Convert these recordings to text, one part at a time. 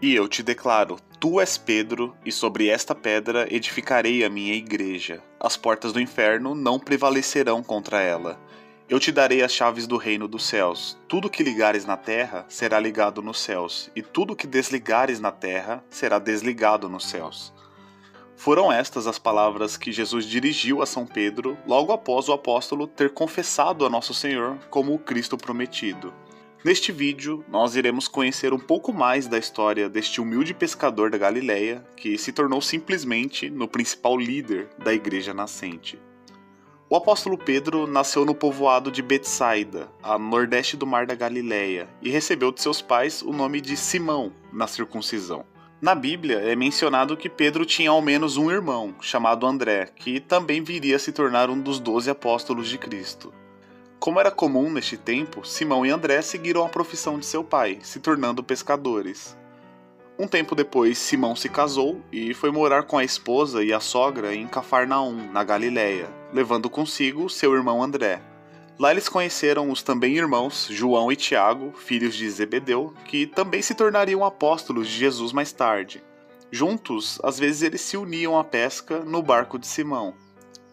E eu te declaro, tu és Pedro, e sobre esta pedra edificarei a minha igreja. As portas do inferno não prevalecerão contra ela. Eu te darei as chaves do reino dos céus. Tudo que ligares na terra será ligado nos céus, e tudo que desligares na terra será desligado nos céus. Foram estas as palavras que Jesus dirigiu a São Pedro logo após o apóstolo ter confessado a Nosso Senhor como o Cristo prometido. Neste vídeo, nós iremos conhecer um pouco mais da história deste humilde pescador da Galileia, que se tornou simplesmente no principal líder da igreja nascente. O apóstolo Pedro nasceu no povoado de Betsaida, a nordeste do mar da Galileia, e recebeu de seus pais o nome de Simão na circuncisão. Na Bíblia é mencionado que Pedro tinha ao menos um irmão, chamado André, que também viria a se tornar um dos 12 apóstolos de Cristo. Como era comum neste tempo, Simão e André seguiram a profissão de seu pai, se tornando pescadores. Um tempo depois, Simão se casou e foi morar com a esposa e a sogra em Cafarnaum, na Galileia, levando consigo seu irmão André. Lá eles conheceram os também irmãos João e Tiago, filhos de Zebedeu, que também se tornariam apóstolos de Jesus mais tarde. Juntos, às vezes eles se uniam à pesca no barco de Simão.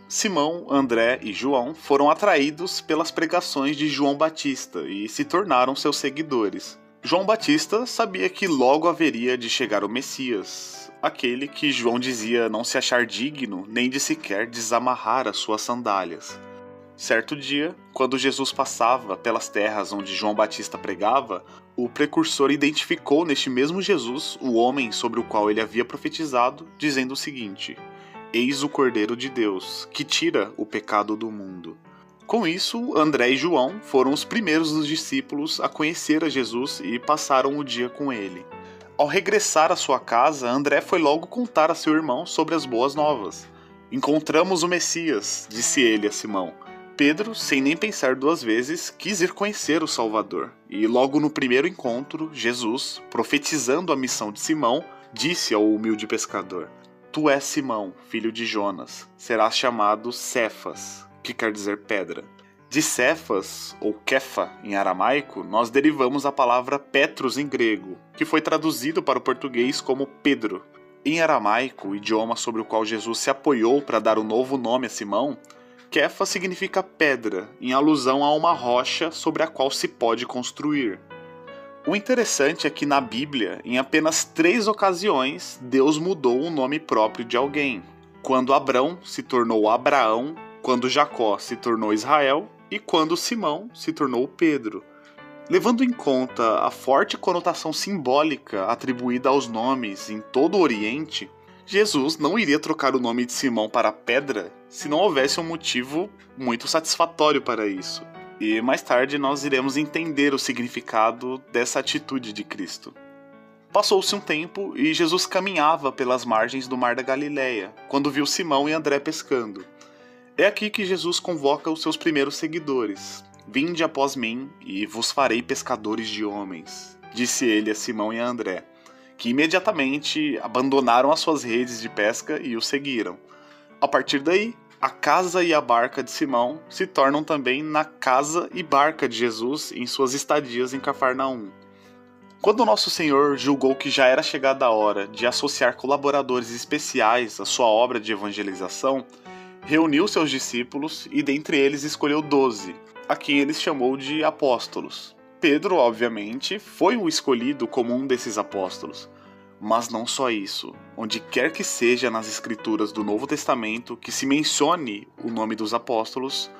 Simão, André e João foram atraídos pelas pregações de João Batista e se tornaram seus seguidores. João Batista sabia que logo haveria de chegar o Messias, aquele que João dizia não se achar digno nem de sequer desamarrar as suas sandálias. Certo dia, quando Jesus passava pelas terras onde João Batista pregava, o precursor identificou neste mesmo Jesus o homem sobre o qual ele havia profetizado, dizendo o seguinte: Eis o Cordeiro de Deus, que tira o pecado do mundo. Com isso, André e João foram os primeiros dos discípulos a conhecer a Jesus e passaram o dia com ele. Ao regressar à sua casa, André foi logo contar a seu irmão sobre as boas novas. Encontramos o Messias, disse ele a Simão. Pedro, sem nem pensar duas vezes, quis ir conhecer o Salvador. E logo no primeiro encontro, Jesus, profetizando a missão de Simão, disse ao humilde pescador: Tu és Simão, filho de Jonas, serás chamado Cefas, que quer dizer pedra. De Cefas, ou Kefa em aramaico, nós derivamos a palavra Petros em grego, que foi traduzido para o português como Pedro. Em aramaico, o idioma sobre o qual Jesus se apoiou para dar o novo nome a Simão, Kefa significa pedra, em alusão a uma rocha sobre a qual se pode construir. O interessante é que na Bíblia, em apenas 3 ocasiões, Deus mudou o nome próprio de alguém. Quando Abrão se tornou Abraão, quando Jacó se tornou Israel e quando Simão se tornou Pedro. Levando em conta a forte conotação simbólica atribuída aos nomes em todo o Oriente, Jesus não iria trocar o nome de Simão para Pedra se não houvesse um motivo muito satisfatório para isso. E mais tarde nós iremos entender o significado dessa atitude de Cristo. Passou-se um tempo e Jesus caminhava pelas margens do mar da Galileia, quando viu Simão e André pescando. É aqui que Jesus convoca os seus primeiros seguidores. Vinde após mim e vos farei pescadores de homens, disse ele a Simão e a André, que imediatamente abandonaram as suas redes de pesca e o seguiram. A partir daí, a casa e a barca de Simão se tornam também na casa e barca de Jesus em suas estadias em Cafarnaum. Quando Nosso Senhor julgou que já era chegada a hora de associar colaboradores especiais à sua obra de evangelização, reuniu seus discípulos e dentre eles escolheu 12, a quem ele chamou de apóstolos. Pedro, obviamente, foi o escolhido como um desses apóstolos. Mas não só isso. Onde quer que seja nas escrituras do Novo Testamento que se mencione o nome dos apóstolos,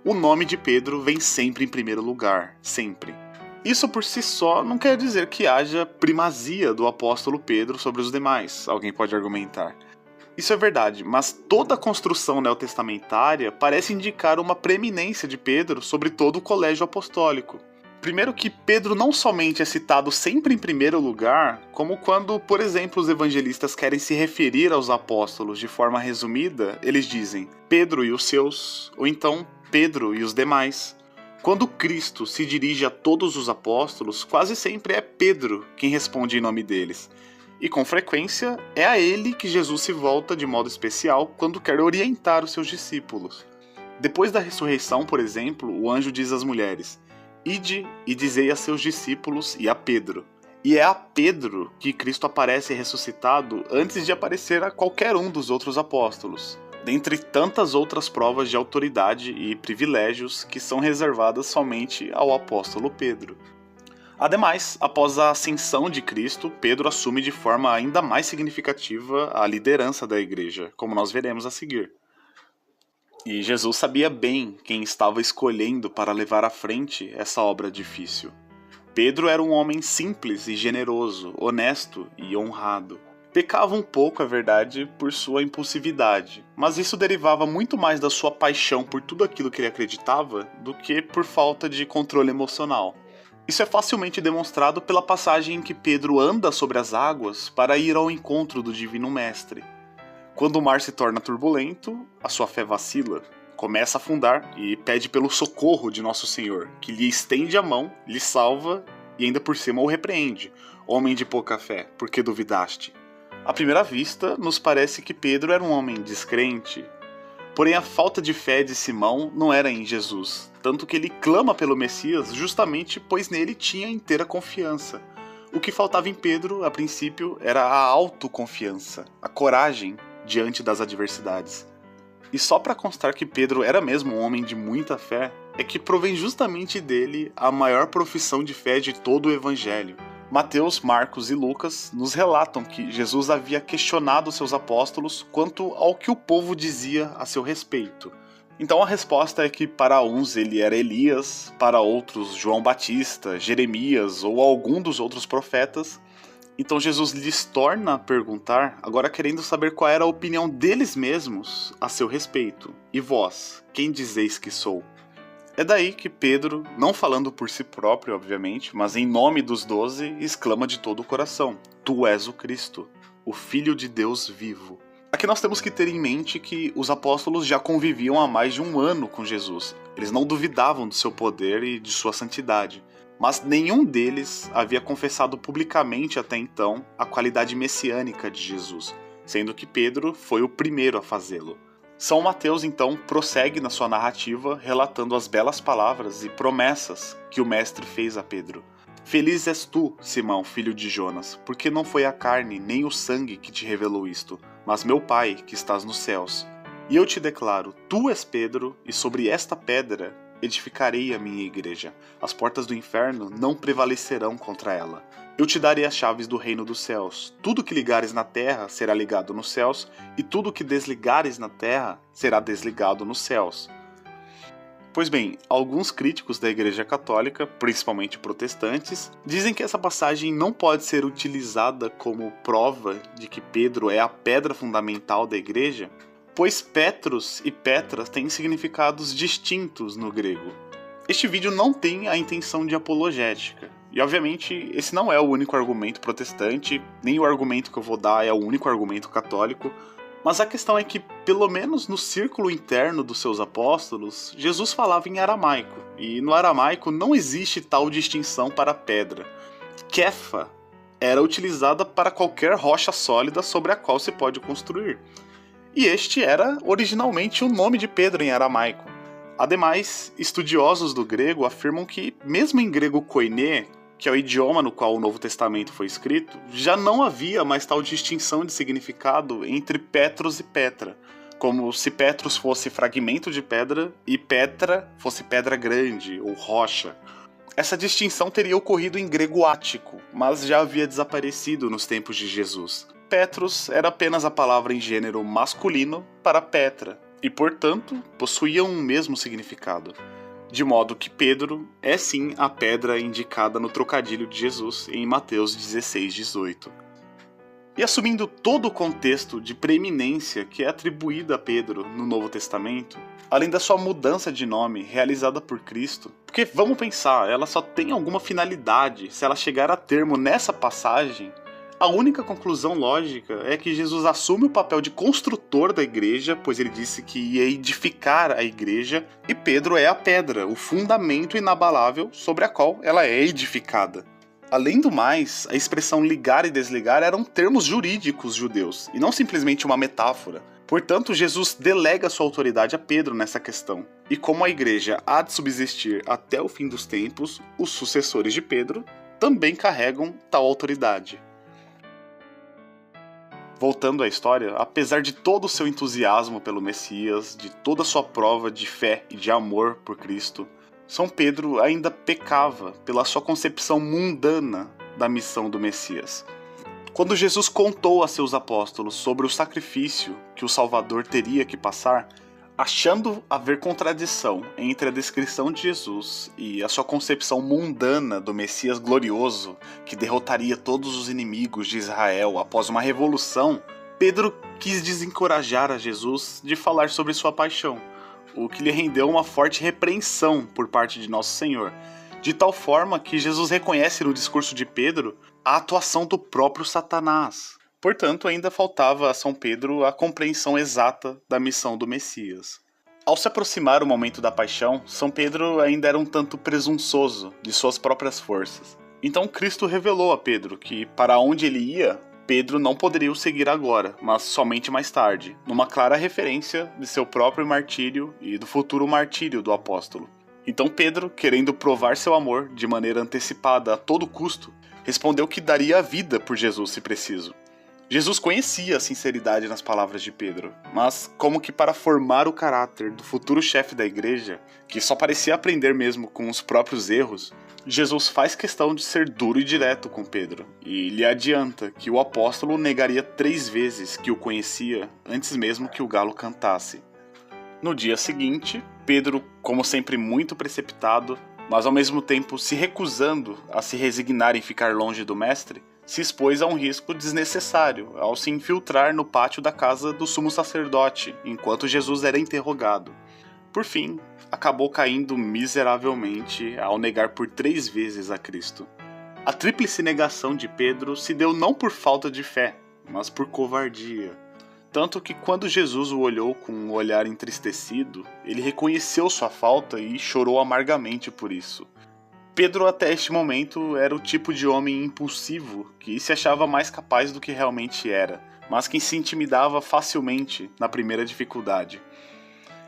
o nome de Pedro vem sempre em primeiro lugar, sempre. Isso por si só não quer dizer que haja primazia do apóstolo Pedro sobre os demais, alguém pode argumentar. Isso é verdade, mas toda a construção neotestamentária parece indicar uma preeminência de Pedro sobre todo o colégio apostólico. Primeiro que Pedro não somente é citado sempre em primeiro lugar, como quando, por exemplo, os evangelistas querem se referir aos apóstolos de forma resumida, eles dizem Pedro e os seus, ou então Pedro e os demais. Quando Cristo se dirige a todos os apóstolos, quase sempre é Pedro quem responde em nome deles. E com frequência é a ele que Jesus se volta de modo especial quando quer orientar os seus discípulos. Depois da ressurreição, por exemplo, o anjo diz às mulheres: Ide e dizei a seus discípulos e a Pedro. E é a Pedro que Cristo aparece ressuscitado antes de aparecer a qualquer um dos outros apóstolos, dentre tantas outras provas de autoridade e privilégios que são reservadas somente ao apóstolo Pedro. Ademais, após a ascensão de Cristo, Pedro assume de forma ainda mais significativa a liderança da igreja, como nós veremos a seguir. E Jesus sabia bem quem estava escolhendo para levar à frente essa obra difícil. Pedro era um homem simples e generoso, honesto e honrado. Pecava um pouco, é verdade, por sua impulsividade, mas isso derivava muito mais da sua paixão por tudo aquilo que ele acreditava do que por falta de controle emocional. Isso é facilmente demonstrado pela passagem em que Pedro anda sobre as águas para ir ao encontro do Divino Mestre. Quando o mar se torna turbulento, a sua fé vacila, começa a afundar e pede pelo socorro de Nosso Senhor, que lhe estende a mão, lhe salva e ainda por cima o repreende. Homem de pouca fé, por que duvidaste? À primeira vista, nos parece que Pedro era um homem descrente. Porém, a falta de fé de Simão não era em Jesus, tanto que ele clama pelo Messias justamente pois nele tinha inteira confiança. O que faltava em Pedro, a princípio, era a autoconfiança, a coragem diante das adversidades. E só para constar que Pedro era mesmo um homem de muita fé, é que provém justamente dele a maior profissão de fé de todo o Evangelho. Mateus, Marcos e Lucas nos relatam que Jesus havia questionado seus apóstolos quanto ao que o povo dizia a seu respeito. Então a resposta é que para uns ele era Elias, para outros João Batista, Jeremias ou algum dos outros profetas. Então Jesus lhes torna a perguntar, agora querendo saber qual era a opinião deles mesmos a seu respeito. E vós, quem dizeis que sou? É daí que Pedro, não falando por si próprio, obviamente, mas em nome dos 12, exclama de todo o coração: Tu és o Cristo, o Filho de Deus vivo. Aqui nós temos que ter em mente que os apóstolos já conviviam há mais de um ano com Jesus. Eles não duvidavam do seu poder e de sua santidade. Mas nenhum deles havia confessado publicamente até então a qualidade messiânica de Jesus, sendo que Pedro foi o primeiro a fazê-lo. São Mateus, então, prossegue na sua narrativa, relatando as belas palavras e promessas que o Mestre fez a Pedro. Feliz és tu, Simão, filho de Jonas, porque não foi a carne nem o sangue que te revelou isto, mas meu Pai que estás nos céus. E eu te declaro, tu és Pedro, e sobre esta pedra edificarei a minha igreja. As portas do inferno não prevalecerão contra ela. Eu te darei as chaves do reino dos céus. Tudo que ligares na terra será ligado nos céus, e tudo que desligares na terra será desligado nos céus. Pois bem, alguns críticos da Igreja Católica, principalmente protestantes, dizem que essa passagem não pode ser utilizada como prova de que Pedro é a pedra fundamental da Igreja, pois Petros e Petra têm significados distintos no grego. Este vídeo não tem a intenção de apologética, e obviamente esse não é o único argumento protestante, nem o argumento que eu vou dar é o único argumento católico, mas a questão é que, pelo menos no círculo interno dos seus apóstolos, Jesus falava em aramaico, e no aramaico não existe tal distinção para pedra. Kefa era utilizada para qualquer rocha sólida sobre a qual se pode construir. E este era originalmente o nome de Pedro em aramaico. Ademais, estudiosos do grego afirmam que, mesmo em grego koiné, que é o idioma no qual o Novo Testamento foi escrito, já não havia mais tal distinção de significado entre Petros e Petra, como se Petros fosse fragmento de pedra e Petra fosse pedra grande ou rocha. Essa distinção teria ocorrido em grego ático, mas já havia desaparecido nos tempos de Jesus. Petros era apenas a palavra em gênero masculino para Petra, e portanto possuíam um mesmo significado. De modo que Pedro é sim a pedra indicada no trocadilho de Jesus em Mateus 16:18. E assumindo todo o contexto de preeminência que é atribuído a Pedro no Novo Testamento, além da sua mudança de nome realizada por Cristo, porque vamos pensar, ela só tem alguma finalidade se ela chegar a termo nessa passagem. A única conclusão lógica é que Jesus assume o papel de construtor da igreja, pois ele disse que ia edificar a igreja, e Pedro é a pedra, o fundamento inabalável sobre a qual ela é edificada. Além do mais, a expressão ligar e desligar eram termos jurídicos judeus, e não simplesmente uma metáfora. Portanto, Jesus delega sua autoridade a Pedro nessa questão. E como a igreja há de subsistir até o fim dos tempos, os sucessores de Pedro também carregam tal autoridade. Voltando à história, apesar de todo o seu entusiasmo pelo Messias, de toda a sua prova de fé e de amor por Cristo, São Pedro ainda pecava pela sua concepção mundana da missão do Messias. Quando Jesus contou a seus apóstolos sobre o sacrifício que o Salvador teria que passar, achando haver contradição entre a descrição de Jesus e a sua concepção mundana do Messias glorioso, que derrotaria todos os inimigos de Israel após uma revolução, Pedro quis desencorajar a Jesus de falar sobre sua paixão, o que lhe rendeu uma forte repreensão por parte de Nosso Senhor, de tal forma que Jesus reconhece no discurso de Pedro a atuação do próprio Satanás. Portanto, ainda faltava a São Pedro a compreensão exata da missão do Messias. Ao se aproximar o momento da paixão, São Pedro ainda era um tanto presunçoso de suas próprias forças. Então Cristo revelou a Pedro que, para onde ele ia, Pedro não poderia o seguir agora, mas somente mais tarde, numa clara referência de seu próprio martírio e do futuro martírio do apóstolo. Então Pedro, querendo provar seu amor de maneira antecipada a todo custo, respondeu que daria a vida por Jesus se preciso. Jesus conhecia a sinceridade nas palavras de Pedro, mas como que para formar o caráter do futuro chefe da igreja, que só parecia aprender mesmo com os próprios erros, Jesus faz questão de ser duro e direto com Pedro, e lhe adianta que o apóstolo negaria 3 vezes que o conhecia antes mesmo que o galo cantasse. No dia seguinte, Pedro, como sempre muito precipitado, mas ao mesmo tempo se recusando a se resignar em ficar longe do mestre, se expôs a um risco desnecessário ao se infiltrar no pátio da casa do sumo sacerdote, enquanto Jesus era interrogado. Por fim, acabou caindo miseravelmente ao negar por 3 vezes a Cristo. A tríplice negação de Pedro se deu não por falta de fé, mas por covardia. Tanto que quando Jesus o olhou com um olhar entristecido, ele reconheceu sua falta e chorou amargamente por isso. Pedro até este momento era o tipo de homem impulsivo que se achava mais capaz do que realmente era, mas que se intimidava facilmente na primeira dificuldade.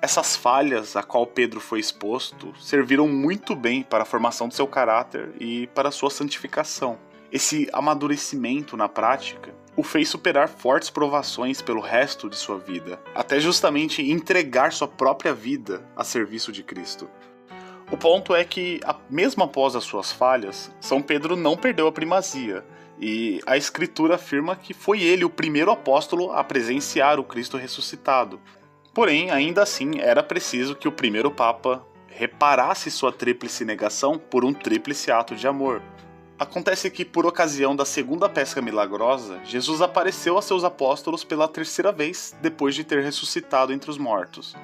Essas falhas a qual Pedro foi exposto serviram muito bem para a formação do seu caráter e para a sua santificação. Esse amadurecimento na prática o fez superar fortes provações pelo resto de sua vida, até justamente entregar sua própria vida a serviço de Cristo. O ponto é que, mesmo após as suas falhas, São Pedro não perdeu a primazia, e a Escritura afirma que foi ele o primeiro apóstolo a presenciar o Cristo ressuscitado. Porém, ainda assim, era preciso que o primeiro Papa reparasse sua tríplice negação por um tríplice ato de amor. Acontece que, por ocasião da segunda pesca milagrosa, Jesus apareceu a seus apóstolos pela 3ª vez depois de ter ressuscitado entre os mortos.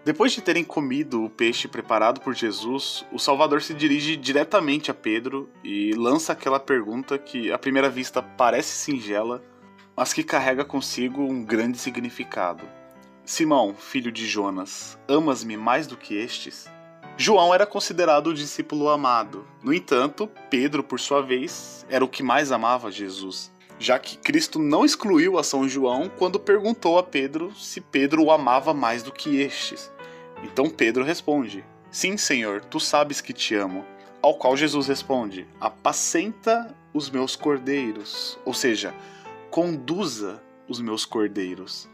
Depois de terem comido o peixe preparado por Jesus, o Salvador se dirige diretamente a Pedro e lança aquela pergunta que, à primeira vista, parece singela, mas que carrega consigo um grande significado. Simão, filho de Jonas, amas-me mais do que estes? João era considerado o discípulo amado. No entanto, Pedro, por sua vez, era o que mais amava Jesus, já que Cristo não excluiu a São João quando perguntou a Pedro se Pedro o amava mais do que estes. Então Pedro responde: Sim, Senhor, tu sabes que te amo. Ao qual Jesus responde: Apacenta os meus cordeiros, ou seja, conduza os meus cordeiros.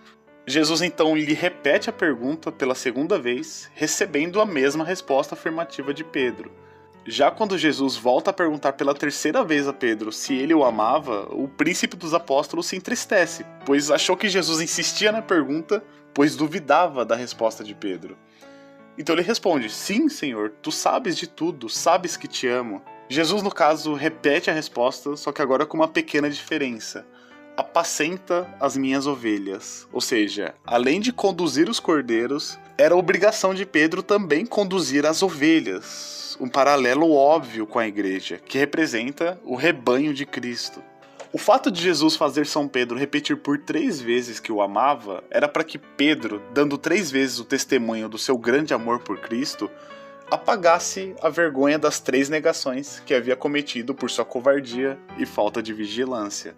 Jesus então lhe repete a pergunta pela 2ª vez, recebendo a mesma resposta afirmativa de Pedro. Já quando Jesus volta a perguntar pela 3ª vez a Pedro se ele o amava, o príncipe dos apóstolos se entristece, pois achou que Jesus insistia na pergunta, pois duvidava da resposta de Pedro. Então ele responde: Sim, Senhor, tu sabes de tudo, sabes que te amo. Jesus, no caso, repete a resposta, só que agora com uma pequena diferença. Apacenta as minhas ovelhas. Ou seja, além de conduzir os cordeiros, era obrigação de Pedro também conduzir as ovelhas. Um paralelo óbvio com a igreja, que representa o rebanho de Cristo. O fato de Jesus fazer São Pedro repetir por 3 vezes que o amava era para que Pedro, dando 3 vezes o testemunho do seu grande amor por Cristo, apagasse a vergonha das 3 negações que havia cometido por sua covardia e falta de vigilância.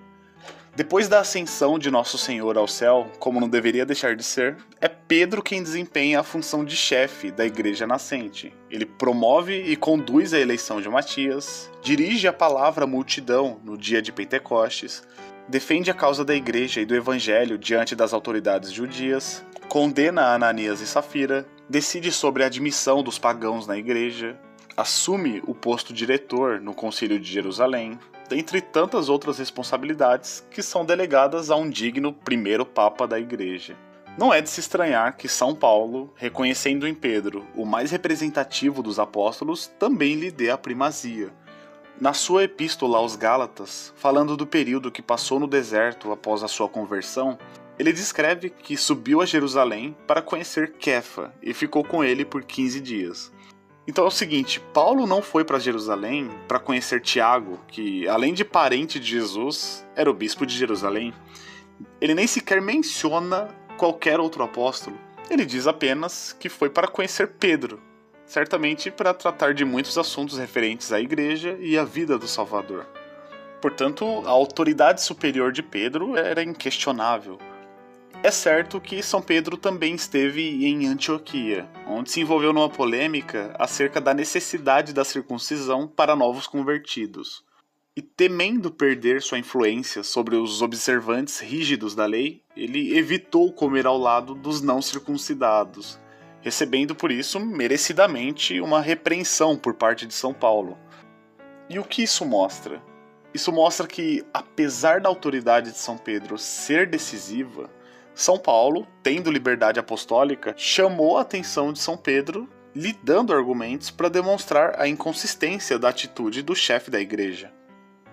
Depois da ascensão de Nosso Senhor ao céu, como não deveria deixar de ser, é Pedro quem desempenha a função de chefe da igreja nascente. Ele promove e conduz a eleição de Matias, dirige a palavra à multidão no dia de Pentecostes, defende a causa da igreja e do evangelho diante das autoridades judias, condena Ananias e Safira, decide sobre a admissão dos pagãos na igreja, assume o posto diretor no Concílio de Jerusalém, dentre tantas outras responsabilidades que são delegadas a um digno primeiro Papa da Igreja. Não é de se estranhar que São Paulo, reconhecendo em Pedro o mais representativo dos apóstolos, também lhe dê a primazia. Na sua epístola aos Gálatas, falando do período que passou no deserto após a sua conversão, ele descreve que subiu a Jerusalém para conhecer Kefa e ficou com ele por 15 dias. Então é o seguinte, Paulo não foi para Jerusalém para conhecer Tiago, que além de parente de Jesus, era o bispo de Jerusalém. Ele nem sequer menciona qualquer outro apóstolo. Ele diz apenas que foi para conhecer Pedro, certamente para tratar de muitos assuntos referentes à igreja e à vida do Salvador. Portanto, a autoridade superior de Pedro era inquestionável. É certo que São Pedro também esteve em Antioquia, onde se envolveu numa polêmica acerca da necessidade da circuncisão para novos convertidos. E temendo perder sua influência sobre os observantes rígidos da lei, ele evitou comer ao lado dos não circuncidados, recebendo por isso merecidamente uma repreensão por parte de São Paulo. E o que isso mostra? Isso mostra que, apesar da autoridade de São Pedro ser decisiva, São Paulo, tendo liberdade apostólica, chamou a atenção de São Pedro, lhe dando argumentos para demonstrar a inconsistência da atitude do chefe da igreja.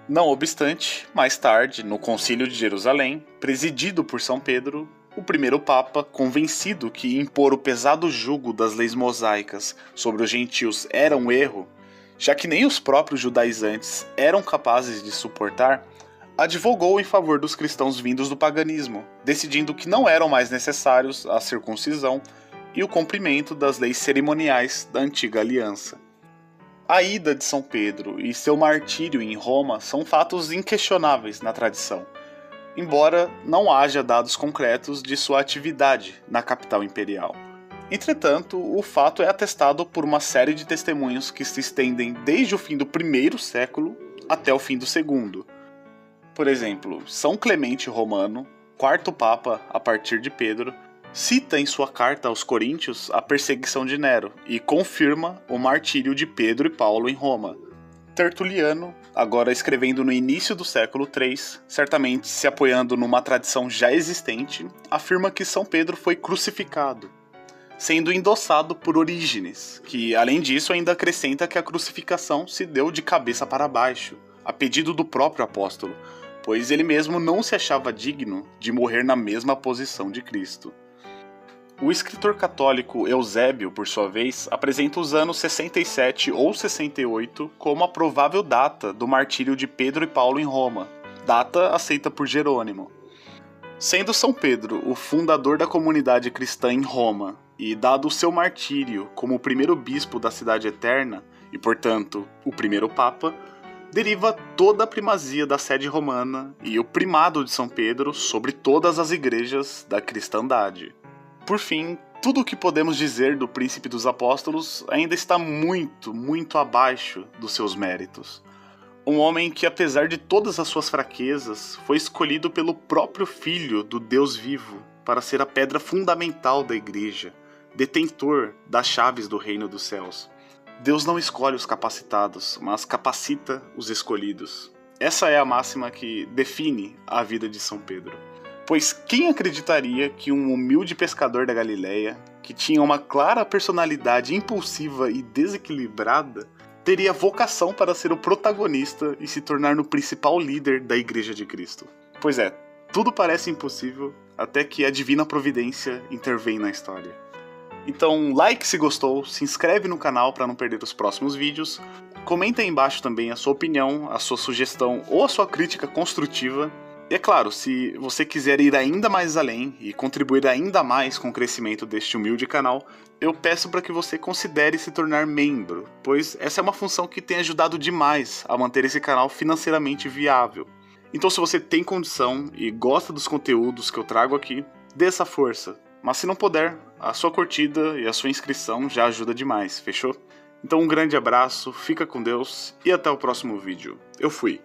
Não obstante, mais tarde, no Concílio de Jerusalém, presidido por São Pedro, o primeiro Papa, convencido que impor o pesado jugo das leis mosaicas sobre os gentios era um erro, já que nem os próprios judaizantes eram capazes de suportar, advogou em favor dos cristãos vindos do paganismo, decidindo que não eram mais necessários a circuncisão e o cumprimento das leis cerimoniais da antiga aliança. A ida de São Pedro e seu martírio em Roma são fatos inquestionáveis na tradição, embora não haja dados concretos de sua atividade na capital imperial. Entretanto, o fato é atestado por uma série de testemunhos que se estendem desde o fim do primeiro século até o fim do segundo. Por exemplo, São Clemente Romano, quarto Papa a partir de Pedro, cita em sua carta aos Coríntios a perseguição de Nero e confirma o martírio de Pedro e Paulo em Roma. Tertuliano, agora escrevendo no início do século III, certamente se apoiando numa tradição já existente, afirma que São Pedro foi crucificado, sendo endossado por Orígenes, que além disso ainda acrescenta que a crucificação se deu de cabeça para baixo, a pedido do próprio apóstolo, pois ele mesmo não se achava digno de morrer na mesma posição de Cristo. O escritor católico Eusébio, por sua vez, apresenta os anos 67 ou 68 como a provável data do martírio de Pedro e Paulo em Roma, data aceita por Jerônimo. Sendo São Pedro o fundador da comunidade cristã em Roma e dado o seu martírio como o primeiro bispo da Cidade Eterna e, portanto, o primeiro Papa, deriva toda a primazia da sede romana e o primado de São Pedro sobre todas as igrejas da cristandade. Por fim, tudo o que podemos dizer do Príncipe dos Apóstolos ainda está muito, muito abaixo dos seus méritos. Um homem que, apesar de todas as suas fraquezas, foi escolhido pelo próprio Filho do Deus vivo para ser a pedra fundamental da igreja, detentor das chaves do reino dos céus. Deus não escolhe os capacitados, mas capacita os escolhidos. Essa é a máxima que define a vida de São Pedro. Pois quem acreditaria que um humilde pescador da Galileia, que tinha uma clara personalidade impulsiva e desequilibrada, teria vocação para ser o protagonista e se tornar no principal líder da Igreja de Cristo? Pois é, tudo parece impossível até que a divina providência intervém na história. Então, like se gostou, se inscreve no canal para não perder os próximos vídeos, comenta aí embaixo também a sua opinião, a sua sugestão ou a sua crítica construtiva. E é claro, se você quiser ir ainda mais além e contribuir ainda mais com o crescimento deste humilde canal, eu peço para que você considere se tornar membro, pois essa é uma função que tem ajudado demais a manter esse canal financeiramente viável. Então se você tem condição e gosta dos conteúdos que eu trago aqui, dê essa força. Mas se não puder, a sua curtida e a sua inscrição já ajuda demais, fechou? Então um grande abraço, fica com Deus e até o próximo vídeo. Eu fui.